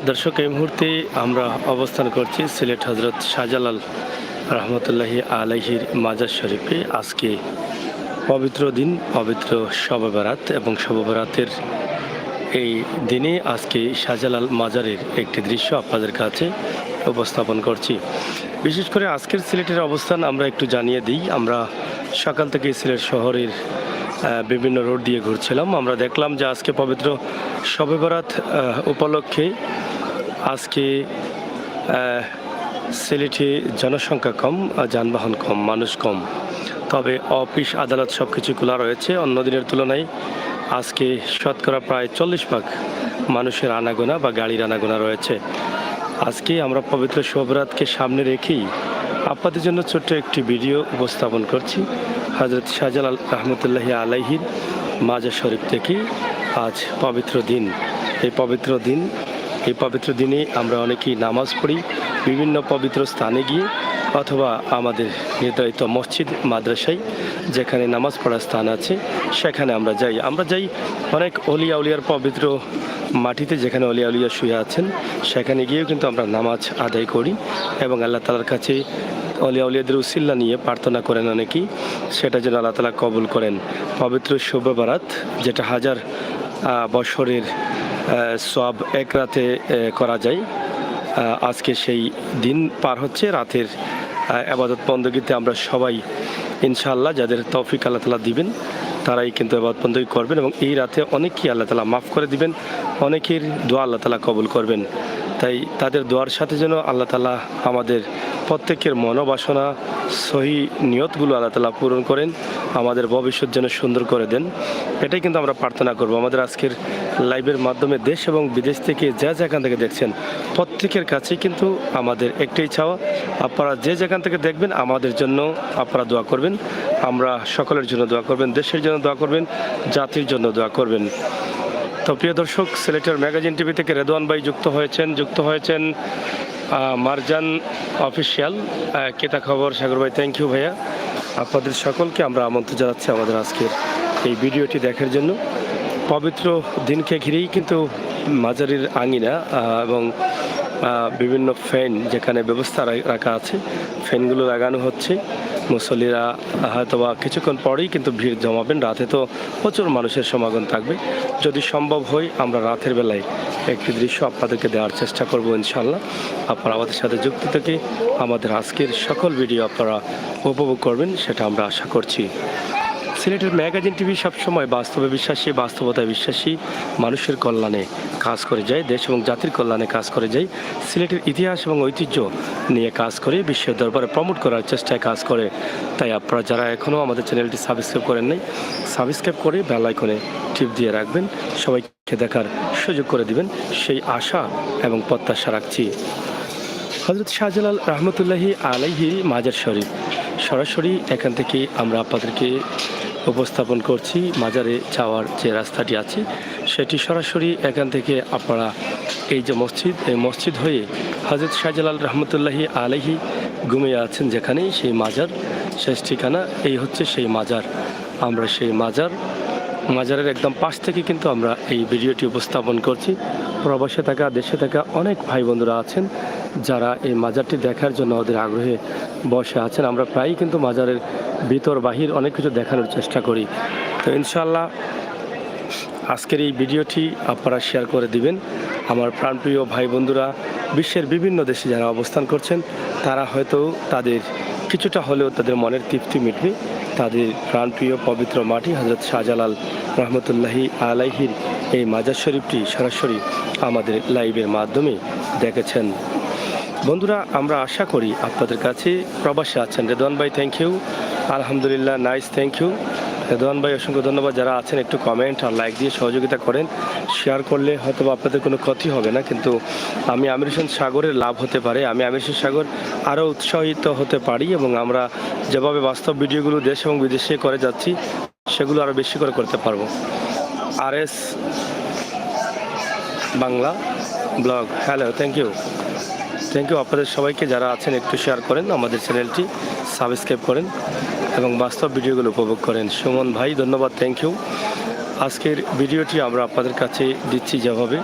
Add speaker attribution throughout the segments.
Speaker 1: দর্শক, এই মুহূর্তে আমরা অবস্থান করছি সিলেট হযরত শাহজালাল রহমতুল্লাহি আলাইহির মাজার শরীফে। আজকে পবিত্র দিন, পবিত্র শবে বরাত, এবং শবে বরাতের এই দিনে আজকে শাহজালাল মাজারের একটি দৃশ্য আপনাদের কাছে উপস্থাপন করছি। বিশেষ করে আজকের সিলেটের অবস্থান আমরা একটু জানিয়ে দিই। আমরা সকাল থেকে সিলেট শহরের বিভিন্ন রোড দিয়ে ঘুরছিলাম। আমরা দেখলাম যে আজকে পবিত্র শবে বরাত উপলক্ষে আজকে সিলেটে জনসংখ্যা কম, যানবাহন কম, মানুষ কম, তবে অফিস আদালত সব কিছু খোলা রয়েছে। অন্য দিনের তুলনায় আজকে শতকরা প্রায় 40% মানুষের আনাগোনা বা গাড়ির আনাগোনা রয়েছে। আজকে আমরা পবিত্র শবে বরাতকে সামনে রেখেই আপনাদের জন্য ছোট্ট একটি ভিডিও উপস্থাপন করছি হযরত শাহজালাল রহমতুল্লাহি আলাইহির মাজার শরীফ থেকে। আজ পবিত্র দিন, এই পবিত্র দিনে আমরা অনেকেই নামাজ পড়ি বিভিন্ন পবিত্র স্থানে গিয়ে, অথবা আমাদের নির্ধারিত মসজিদ মাদ্রাসায় যেখানে নামাজ পড়ার স্থান আছে সেখানে আমরা যাই অনেক অলিয়া উলিয়ার পবিত্র মাটিতে, যেখানে অলিয়া উলিয়া শুয়ে আছেন সেখানে গিয়েও কিন্তু আমরা নামাজ আদায় করি এবং আল্লাহ তাআলার কাছে অলিয়া উলিয়াদের উসিলা নিয়ে প্রার্থনা করেন অনেকেই, সেটা যেন আল্লাহ তাআলা কবুল করেন। পবিত্র শবে বরাত, যেটা হাজার বছরের সওয়াব এক রাতে করা যায়, আজকে সেই দিন পার হচ্ছে। রাতের ইবাদত বন্দেগীতে আমরা সবাই ইনশাআল্লাহ, যাদের তৌফিক আল্লাহ তাআলা দিবেন তারাই কিন্তু ইবাদত বন্দেগী করবেন, এবং এই রাতে অনেকেই আল্লাহ তাআলা মাফ করে দিবেন, অনেকের দোয়া আল্লাহ তাআলা কবুল করবেন। তাই তাদের দোয়ার সাথে যেন আল্লাহ তাআলা আমাদের প্রত্যেকের মনোবাসনা, সহি নিয়তগুলো আল্লাহ তাআলা পূরণ করেন, আমাদের ভবিষ্যৎ যেন সুন্দর করে দেন, এটাই কিন্তু আমরা প্রার্থনা করব। আমাদের আজকের লাইভের মাধ্যমে দেশ এবং বিদেশ থেকে যেখান থেকে দেখছেন প্রত্যেকের কাছেই কিন্তু আমাদের একটাই চাওয়া, আপনারা যেখান থেকে দেখবেন আমাদের জন্য আপনারা দোয়া করবেন, আমরা সকলের জন্য দোয়া করবেন, দেশের জন্য দোয়া করবেন, জাতির জন্য দোয়া করবেন। তো প্রিয় দর্শক, সিলেটের ম্যাগাজিন টিভি থেকে রেদওয়ান ভাই যুক্ত হয়েছেন মারজান অফিসিয়াল। কেতা খবর সাগর ভাই, থ্যাংক ইউ ভাইয়া। আপনাদের সকলকে আমরা আমন্ত্রণ জানাচ্ছি আমাদের আজকের এই ভিডিওটি দেখার জন্য। পবিত্র দিনকে ঘিরেই কিন্তু মাজারের আঙিনা এবং বিভিন্ন ফ্যান যেখানে ব্যবস্থা রাখা আছে, ফ্যানগুলো লাগানো হচ্ছে। মুসল্লিরা হয়তো বা কিছুক্ষণ পরেই কিন্তু ভিড় জমাবেন। রাতে তো প্রচুর মানুষের সমাগম থাকবে। যদি সম্ভব হয় আমরা রাতের বেলায় একটি দৃশ্য আপনাদেরকে দেওয়ার চেষ্টা করব ইনশাআল্লাহ। আপনারা আমাদের সাথে যুক্ত থেকে আমাদের আজকের সকল ভিডিও আপনারা উপভোগ করবেন, সেটা আমরা আশা করছি। সিলেটের ম্যাগাজিন টিভি সবসময় বাস্তবে বিশ্বাসী, বাস্তবতায় বিশ্বাসী, মানুষের কল্যাণে কাজ করে যায়, দেশ এবং জাতির কল্যাণে কাজ করে যায়, সিলেটের ইতিহাস এবং ঐতিহ্য নিয়ে কাজ করে, বিশ্বের দরবারে প্রমোট করার চেষ্টায় কাজ করে। তাই আপনারা যারা এখনও আমাদের চ্যানেলটি সাবস্ক্রাইব করেন নাই, সাবস্ক্রাইব করে বেল আইকনে টিপ দিয়ে রাখবেন, সবাইকে দেখার সুযোগ করে দিবেন, সেই আশা এবং প্রত্যাশা রাখছি। হযরত শাহজালাল রহমতুল্লাহি আলাইহির মাজার শরীফ, সরাসরি এখান থেকে আমরা আপনাদেরকে উপস্থাপন করছি। মাজারে যাওয়ার যে রাস্তাটি আছে সেটি সরাসরি এখান থেকে আপনারা এই যে মসজিদ, এই মসজিদ হয়ে হযরত শাহজালাল রহমতুল্লাহি আলাইহি ঘুমিয়ে আছেন যেখানেই, সেই মাজার শেষ ঠিকানা এই হচ্ছে সেই মাজার। আমরা সেই মাজারের একদম পাশ থেকে কিন্তু আমরা এই ভিডিওটি উপস্থাপন করছি। প্রবাসে থাকা, দেশে থাকা অনেক ভাই বন্ধুরা আছেন যারা এই মাজারটি দেখার জন্য ওদের আগ্রহে বসে আছেন। আমরা প্রায়ই কিন্তু মাজারের ভিতর বাহির অনেক কিছু দেখানোর চেষ্টা করি। তো ইনশাআল্লাহ আজকের এই ভিডিওটি আপনারা শেয়ার করে দিবেন। আমার প্রাণপ্রিয় ভাই বন্ধুরা বিশ্বের বিভিন্ন দেশে যারা অবস্থান করছেন, তারা হয়তো তাদের কিছুটা হলেও তাদের মনের তৃপ্তি মিটবে। তাদের প্রাণপ্রিয় পবিত্র মাটি হযরত শাহজালাল রহমতুল্লাহি আলাইহির এই মাজার শরীফটি সরাসরি আমাদের লাইভের মাধ্যমে দেখেছেন। বন্ধুরা, আমরা আশা করি আপনাদের কাছে প্রবাসে আছেন। রেদওয়ান ভাই, থ্যাংক ইউ। আলহামদুলিল্লাহ, নাইস, থ্যাংক ইউ রেদওয়ান ভাই, অসংখ্য ধন্যবাদ। যারা আছেন একটু কমেন্ট আর লাইক দিয়ে সহযোগিতা করেন। শেয়ার করলে হয়তো আপনাদের কোনো ক্ষতি হবে না, কিন্তু আমি আমির হোসেন সাগরের লাভ হতে পারে, আমি আমির হোসেন সাগর আরও উৎসাহিত হতে পারি, এবং আমরা যেভাবে বাস্তব ভিডিওগুলো দেশ এবং বিদেশে করে যাচ্ছি সেগুলো আরও বেশি করে করতে পারবো। RS Bangla blog, hello, thank you আপনাদের সবাইকে। যারা আছেন একটু শেয়ার করেন, আমাদের চ্যানেলটি সাবস্ক্রাইব করেন এবং বাস্তব ভিডিওগুলো উপভোগ করেন। সুমন ভাই, ধন্যবাদ, থ্যাংক ইউ। আজকের ভিডিওটি আমরা আপনাদের কাছে দিচ্ছি যেভাবে,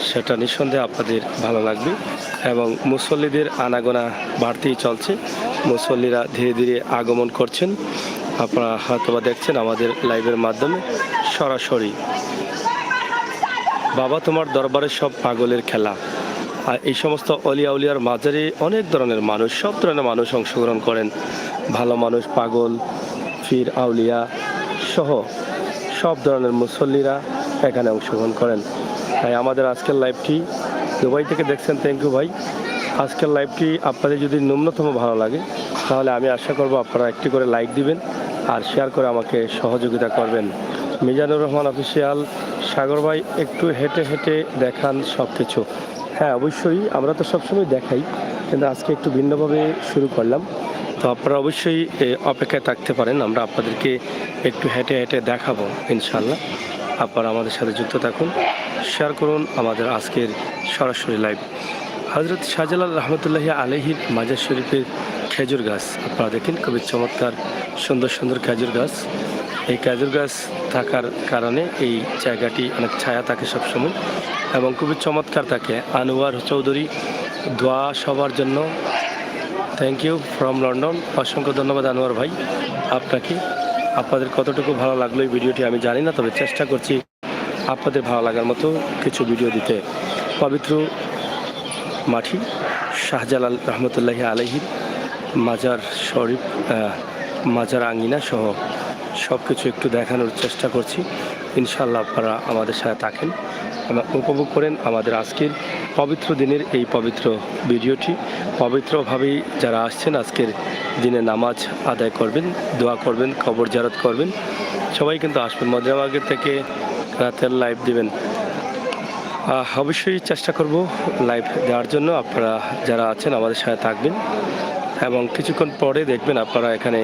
Speaker 1: সেটা নিঃসন্দেহে আপনাদের ভালো লাগবে। এবং মুসল্লিদের আনাগোনা বাড়তেই চলছে, মুসল্লিরা ধীরে ধীরে আগমন করছেন। আপনারা হয়তোবা দেখছেন আমাদের লাইভের মাধ্যমে সরাসরি। বাবা তোমার দরবারে সব পাগলের খেলা, আর এই সমস্ত অলিয়া উলিয়ার মাঝারে অনেক ধরনের মানুষ, সব ধরনের মানুষ অংশগ্রহণ করেন। ভালো মানুষ, পাগল, ফির আউলিয়া সহ সব ধরনের মুসল্লিরা এখানে অংশগ্রহণ করেন। তাই আমাদের আজকের লাইভটি দুবাই থেকে দেখছেন, থ্যাংক ইউ ভাই। আজকের লাইভটি আপনাদের যদি ন্যূনতম ভালো লাগে তাহলে আমি আশা করব আপনারা একটি করে লাইক দিবেন আর শেয়ার করে আমাকে সহযোগিতা করবেন। মিজানুর রহমান অফিসিয়াল, সাগর ভাই একটু হেঁটে হেঁটে দেখান সব কিছু। হ্যাঁ অবশ্যই, আমরা তো সবসময় দেখাই, কিন্তু আজকে একটু ভিন্নভাবে শুরু করলাম। তো আপনারা অবশ্যই অপেক্ষায় থাকতে পারেন, আমরা আপনাদেরকে একটু হেঁটে হেঁটে দেখাবো ইনশাল্লাহ। আপনারা আমাদের সাথে যুক্ত থাকুন, শেয়ার করুন আমাদের আজকের সরাসরি লাইভ। হযরত শাহজালাল রহমতুল্লাহি আলাইহির মাজার শরীফের খেজুর গাছ আপনারা দেখেন, খুবই চমৎকার সুন্দর সুন্দর খেজুর গাছ। এই খেজুর গাছ থাকার কারণে এই জায়গাটি অনেক ছায়া থাকে সবসময় এবং খুবই চমৎকার থাকে। আনোয়ার চৌধুরী, দোয়া সবার জন্য, থ্যাংক ইউ ফ্রম লন্ডন। অসংখ্য ধন্যবাদ আনোয়ার ভাই আপনাকে। আপনাদের কতটুকু ভালো লাগলো এই ভিডিওটি আমি জানি না, তবে চেষ্টা করছি আপনাদের ভালো লাগার মতো কিছু ভিডিও দিতে। পবিত্র মাটি শাহজালাল রহমতুল্লাহি আলাইহির মাজার শরীফ, মাজার আঙ্গিনা সহ সব কিছু একটু দেখানোর চেষ্টা করছি। ইনশাল্লাহ আপনারা আমাদের সাথে থাকেন এবং উপভোগ করেন আমাদের আজকের পবিত্র দিনের এই পবিত্র ভিডিওটি। পবিত্রভাবেই যারা আসছেন আজকের দিনে নামাজ আদায় করবেন, দোয়া করবেন, কবর জিয়ারত করবেন, সবাই কিন্তু আসবেন। মদিনা মার্কেট থেকে রাতের লাইভ দিবেন, অবশ্যই চেষ্টা করব লাইভ দেওয়ার জন্য। আপনারা যারা আছেন আমাদের সাথে থাকবেন এবং কিছুক্ষণ পরে দেখবেন আপনারা এখানে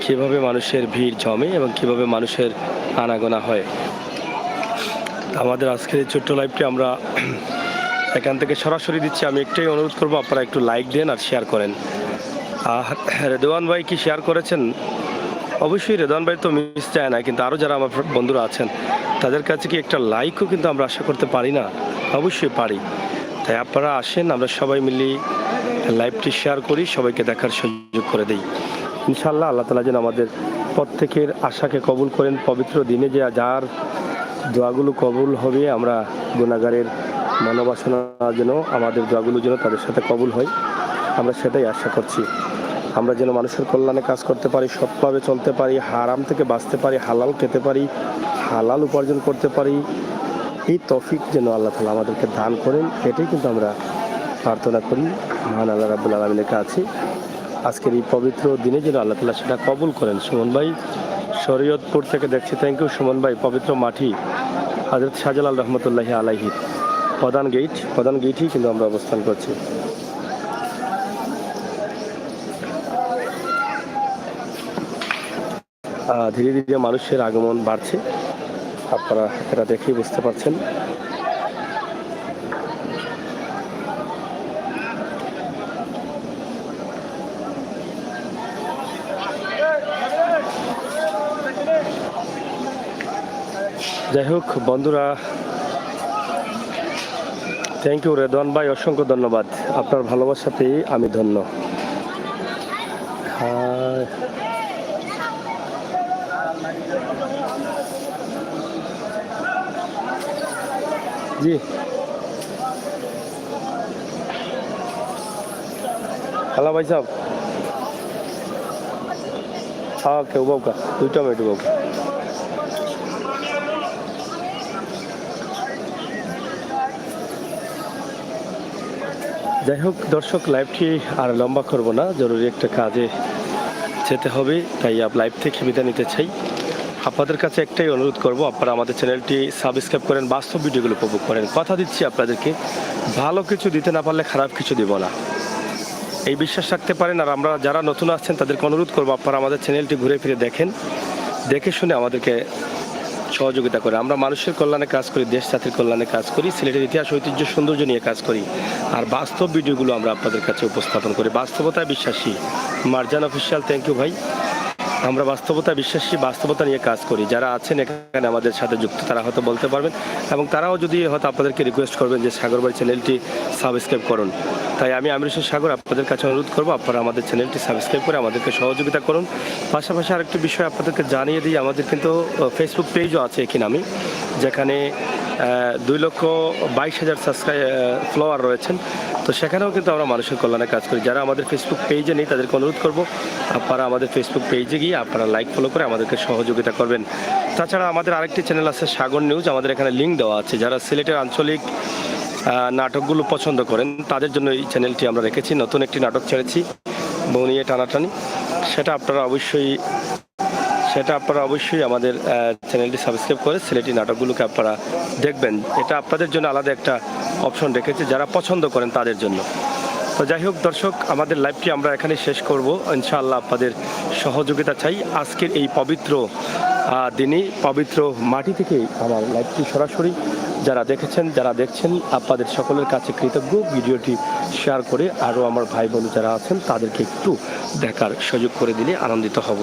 Speaker 1: কীভাবে মানুষের ভিড় জমে এবং কীভাবে মানুষের আনাগোনা হয়। আমাদের আজকের এই ছোট্ট লাইভটি আমরা এখান থেকে সরাসরি দিচ্ছি। আমি একটাই অনুরোধ করব, আপনারা একটু লাইক দেন আর শেয়ার করেন। রেদওয়ান ভাই কি শেয়ার করেছেন? অবশ্যই রেদওয়ান ভাই তো মিস যায় না, কিন্তু আরও যারা আমার বন্ধুরা আছেন তাদের কাছে কি একটা লাইকও কিন্তু আমরা আশা করতে পারি না? অবশ্যই পারি। তাই আপনারা আসেন, আমরা সবাই মিলে লাইভটি শেয়ার করি, সবাইকে দেখার সুযোগ করে দিই। ইনশাল্লাহ আল্লাহ তাআলা যেন আমাদের প্রত্যেকের আশাকে কবুল করেন। পবিত্র দিনে যে যার দোয়াগুলো কবুল হবে, আমরা গুনাহগারের মনোবাসনা যেন, আমাদের দোয়াগুলো যেন তাদের সাথে কবুল হয়, আমরা সেটাই আশা করছি। আমরা যেন মানুষের কল্যাণে কাজ করতে পারি, সৎভাবে চলতে পারি, হারাম থেকে বাঁচতে পারি, হালাল খেতে পারি, হালাল উপার্জন করতে পারি, এই তৌফিক যেন আল্লাহ তাআলা আমাদেরকে দান করেন, এটাই কিন্তু আমরা প্রার্থনা করি মহান আল্লাহ রাব্বুল আলামিনের কাছে। আজকের এই পবিত্র দিনে যেন আল্লাহ তাআলা সেটা কবুল করেন। সুমন ভাই শরীয়তপুর থেকে দেখছি, থ্যাংক ইউ সুমন ভাই। পবিত্র মাটি হযরত শাহজালাল রহমতুল্লাহি আলাইহির প্রধান গেটেই কিন্তু আমরা অবস্থান করছি। ধীরে ধীরে মানুষের আগমন বাড়ছে, আপনারা এটা দেখেই বুঝতে পারছেন। যাই হোক বন্ধুরা, থ্যাংক ইউ রেদওয়ান ভাই, অসংখ্য ধন্যবাদ। আপনার ভালোবাসা পেয়ে আমি ধন্য। জি হ্যালো ভাই সাহেব, हाँ केव बाबा दुईटा मेटू बाबा যাই হোক দর্শক, লাইভটি আর লম্বা করব না, জরুরি একটা কাজে যেতে হবে, তাই লাইভ থেকে বিদায় নিতে চাই। আপনাদের কাছে একটাই অনুরোধ করব, আপনারা আমাদের চ্যানেলটি সাবস্ক্রাইব করেন, বাস্তব ভিডিওগুলো উপভোগ করেন। কথা দিচ্ছি আপনাদেরকে, ভালো কিছু দিতে না পারলে খারাপ কিছু দিব না, এই বিশ্বাস রাখতে পারেন। আর আমরা যারা নতুন আসছেন তাদেরকে অনুরোধ করব, আপনারা আমাদের চ্যানেলটি ঘুরে ফিরে দেখেন, দেখে শুনে আমাদেরকে সহযোগিতা করে। আমরা মানুষের কল্যাণে কাজ করি, দেশ জাতির কল্যাণে কাজ করি, সিলেটের ইতিহাস ঐতিহ্য সৌন্দর্য নিয়ে কাজ করি, আর বাস্তব ভিডিওগুলো আমরা আপনাদের কাছে উপস্থাপন করি। বাস্তবতায় বিশ্বাসী। মারজান অফিসিয়াল, থ্যাংক ইউ ভাই। আমরা বাস্তবতা বিশ্বাসী, বাস্তবতা নিয়ে কাজ করি। যারা আছেন এখানে আমাদের সাথে যুক্ত তারা হয়তো বলতে পারবেন, এবং তারাও যদি হয়তো আপনাদেরকে রিকোয়েস্ট করবেন যে সাগরবাড়ি চ্যানেলটি সাবস্ক্রাইব করুন। তাই আমি আমির হোসেন সাগর আপনাদের কাছে অনুরোধ করবো আপনারা আমাদের চ্যানেলটি সাবস্ক্রাইব করে আমাদেরকে সহযোগিতা করুন। পাশাপাশি আরেকটি বিষয় আপনাদেরকে জানিয়ে দিই, আমাদের কিন্তু ফেসবুক পেজও আছে এখানে আমি, যেখানে 2,22,000 ফলোয়ার রয়েছেন। তো সেখানেও কিন্তু আমরা মানুষের কল্যাণে কাজ করি। যারা আমাদের ফেসবুক পেজে নেই তাদেরকে অনুরোধ করব আপনারা আমাদের ফেসবুক পেজে গিয়ে আপনারা লাইক ফলো করে আমাদেরকে সহযোগিতা করবেন। তাছাড়া আমাদের আরেকটি চ্যানেল আছে সাগর নিউজ, আমাদের এখানে লিঙ্ক দেওয়া আছে। যারা সিলেটের আঞ্চলিক নাটকগুলো পছন্দ করেন তাদের জন্য এই চ্যানেলটি আমরা রেখেছি। নতুন একটি নাটক ছেড়েছি, বউ নিয়ে টানাটানি, সেটা আপনারা অবশ্যই আমাদের চ্যানেলটি সাবস্ক্রাইব করে সিলেটি নাটকগুলোকে আপনারা দেখবেন। এটা আপনাদের জন্য আলাদা একটা অপশন রেখেছি যারা পছন্দ করেন তাদের জন্য। তো যাই হোক দর্শক, আমাদের লাইভটি আমরা এখানে শেষ করব। ইনশাআল্লাহ আপনাদের সহযোগিতা চাই। আজকের এই পবিত্র দিনে পবিত্র মাটি থেকে আমার লাইভটি সরাসরি যারা দেখেছেন, যারা দেখছেন, আপনাদের সকলের কাছে কৃতজ্ঞ। ভিডিওটি শেয়ার করে আরও আমার ভাই বোন যারা আছেন তাদেরকে একটু দেখার সুযোগ করে দিলে আনন্দিত হব।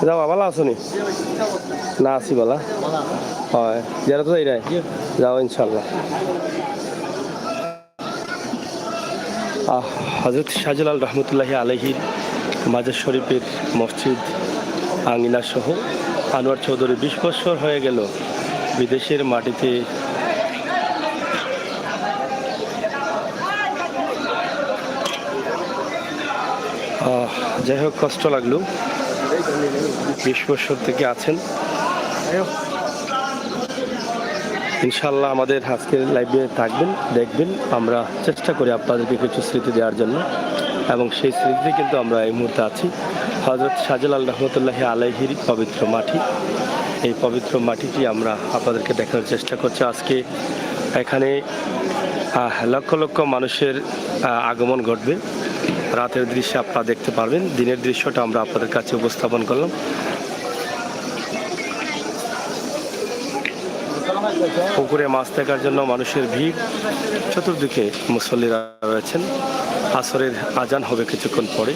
Speaker 1: যাও ভালো আছো নি? না আছি বলা হয়, যারা তো যাই যাও ইনশাল্লাহ। হযরত শাহজালাল রহমতুল্লাহি আলাইহির মাজার শরীফের মসজিদ আঙ্গিনা সহ আনোয়ার চৌধুরী 20 বছর হয়ে গেল বিদেশের মাটিতে যাই হোক কষ্ট লাগলো। 20 বছর থেকে আছেন। ইনশাল্লাহ আমাদের আজকের লাইভে থাকবেন, দেখবেন। আমরা চেষ্টা করি আপনাদেরকে কিছু স্মৃতি দেওয়ার জন্য, এবং সেই স্মৃতিতে কিন্তু আমরা এই মুহূর্তে আছি হযরত শাহজালাল রহমতুল্লাহি আলাইহির পবিত্র মাটি। এই পবিত্র মাটিটি আমরা আপনাদেরকে দেখানোর চেষ্টা করছি। আজকে এখানে লক্ষ লক্ষ মানুষের আগমন ঘটবে। রাতের দৃশ্য আপনারা দেখতে পারবেন, দিনের দৃশ্যটা আমরা আপনাদের কাছে উপস্থাপন করলাম। পুকুরে মাছ দেখার জন্য মানুষের ভিড়, চতুর্দিকে মুসল্লিরা রয়েছেন। আসরের আজান হবে কিছুক্ষণ পরে।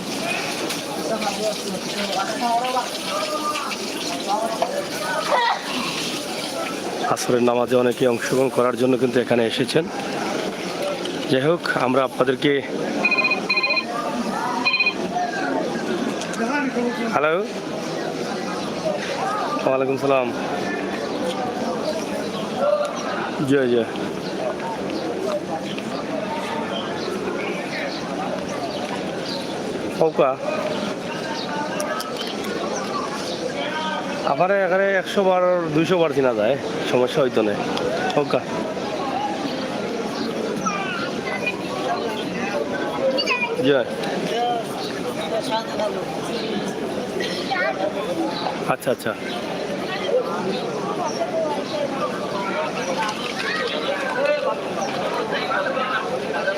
Speaker 1: আসরের নামাজে অনেকে অংশগ্রহণ করার জন্য কিন্তু এখানে এসেছেন। যাই হোক, আমরা আপনাদেরকে হ্যালো, ওয়ালাইকুম সালাম, জয় জয়। ওকা আবার এখানে 100 বার 200 বার কিনা যায়, সমস্যা হইতো না। ওকা জয়। আচ্ছা আচ্ছা,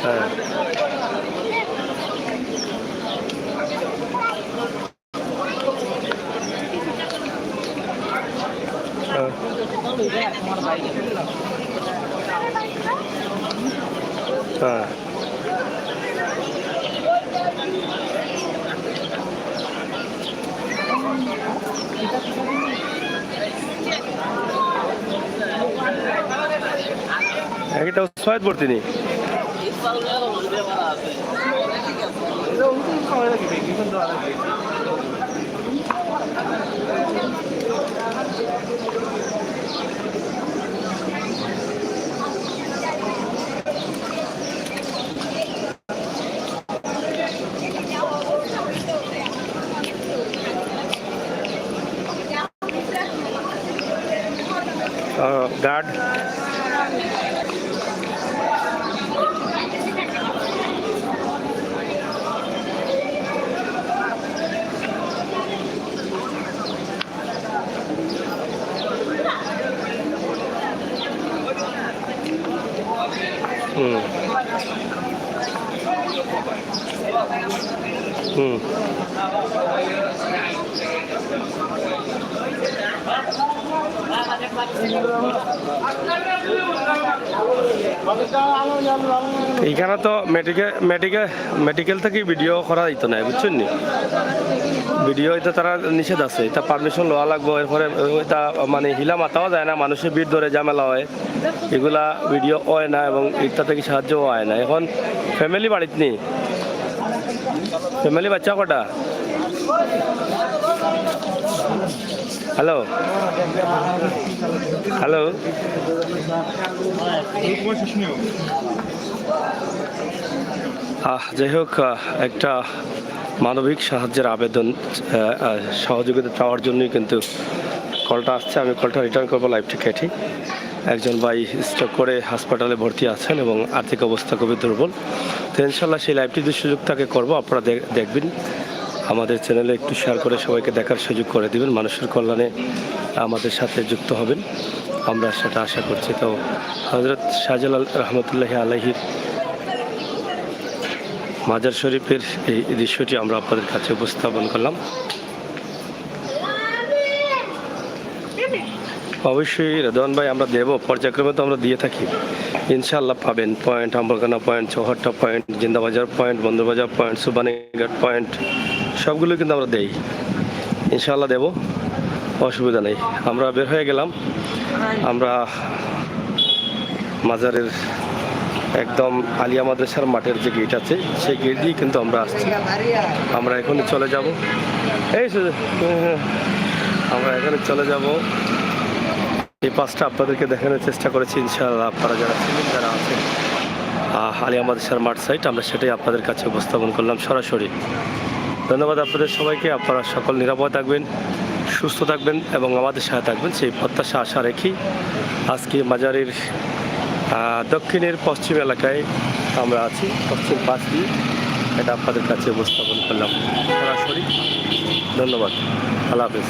Speaker 1: হ্যাঁ হ্যাঁ এটা সয়েদ পড়তে নেই। গার্ড হুম হুম এইখানে তো মেডিকেল থেকে ভিডিও করা যেত না, বুঝছেন নি? ভিডিও এটা তারা নিষেধ আছে, এটা পারমিশন লওয়া লাগবো। এরপরে এটা মানে হিলা মাতাও যায় না, মানুষের ভিড় ধরে ঝামেলা হয়, এগুলা ভিডিও হয় না এবং এটা থেকে সাহায্যও হয় না। এখন ফ্যামিলি বাড়িতে নেই, ফ্যামিলি বাচ্চা কটা? হ্যালো হ্যালো, যাই হোক, একটা মানবিক সাহায্যের আবেদন, সহযোগিতা চাওয়ার জন্যই কিন্তু কলটা আসছে। আমি কলটা রিটার্ন করবো লাইভটি কেটে। একজন ভাই স্ট্রোক করে হাসপাতালে ভর্তি আছেন এবং আর্থিক অবস্থা খুবই দুর্বল। তো ইনশাল্লাহ সেই লাইভটি যদি সুযোগ থাকে করবো, আপনারা দেখবেন। আমাদের চ্যানেলে একটু শেয়ার করে সবাইকে দেখার সুযোগ করে দিবেন। মানুষের কল্যাণে আমাদের সাথে যুক্ত হবেন, আমরা সেটা আশা করছি। তো হযরত শাহজালাল রহমতুল্লাহি আলাইহির মাজার শরীফের এই দৃশ্যটি আমরা আপনাদের কাছে উপস্থাপন করলাম। অবশ্যই রেদওয়ান ভাই, আমরা দেব, পর্যায়ক্রমে তো আমরা দিয়ে থাকি, ইনশাআল্লাহ পাবেন। Point Ambarkhana point, Chowhatta point, Zindabazar point, Bandarbazar point, Subanighat point, সবগুলো কিন্তু আমরা দেই, ইনশাআল্লাহ দেব, অসুবিধা নেই। আমরা বের হয়ে গেলাম, আমরা মাজারের একদম আলিয়া মাদ্রাসার মাঠের যে গেট আছে সেই গেট দিয়ে কিন্তু আমরা আসছি। আমরা এখনই চলে যাব, আমরা এখানে চলে যাব। এই পাশটা আপনাদেরকে দেখানোর চেষ্টা করেছি, ইনশাআল্লাহ আপনারা যারা ছিলেন, যারা আছেন আলিয়া মাদ্রাসার মাঠ সাইট, আমরা সেটাই আপনাদের কাছে উপস্থাপন করলাম সরাসরি। ধন্যবাদ আপনাদের সবাইকে। আপনারা সকল নিরাপদ থাকবেন, সুস্থ থাকবেন এবং আমাদের সাথে থাকবেন, সেই প্রত্যাশা আশা রেখেই আজকে মাজারের দক্ষিণের পশ্চিম এলাকায় আমরা আছি, পশ্চিম পাশ দিয়ে এটা আপনাদের কাছে উপস্থাপন করলাম সরাসরি। ধন্যবাদ, আল্লাহ হাফেজ।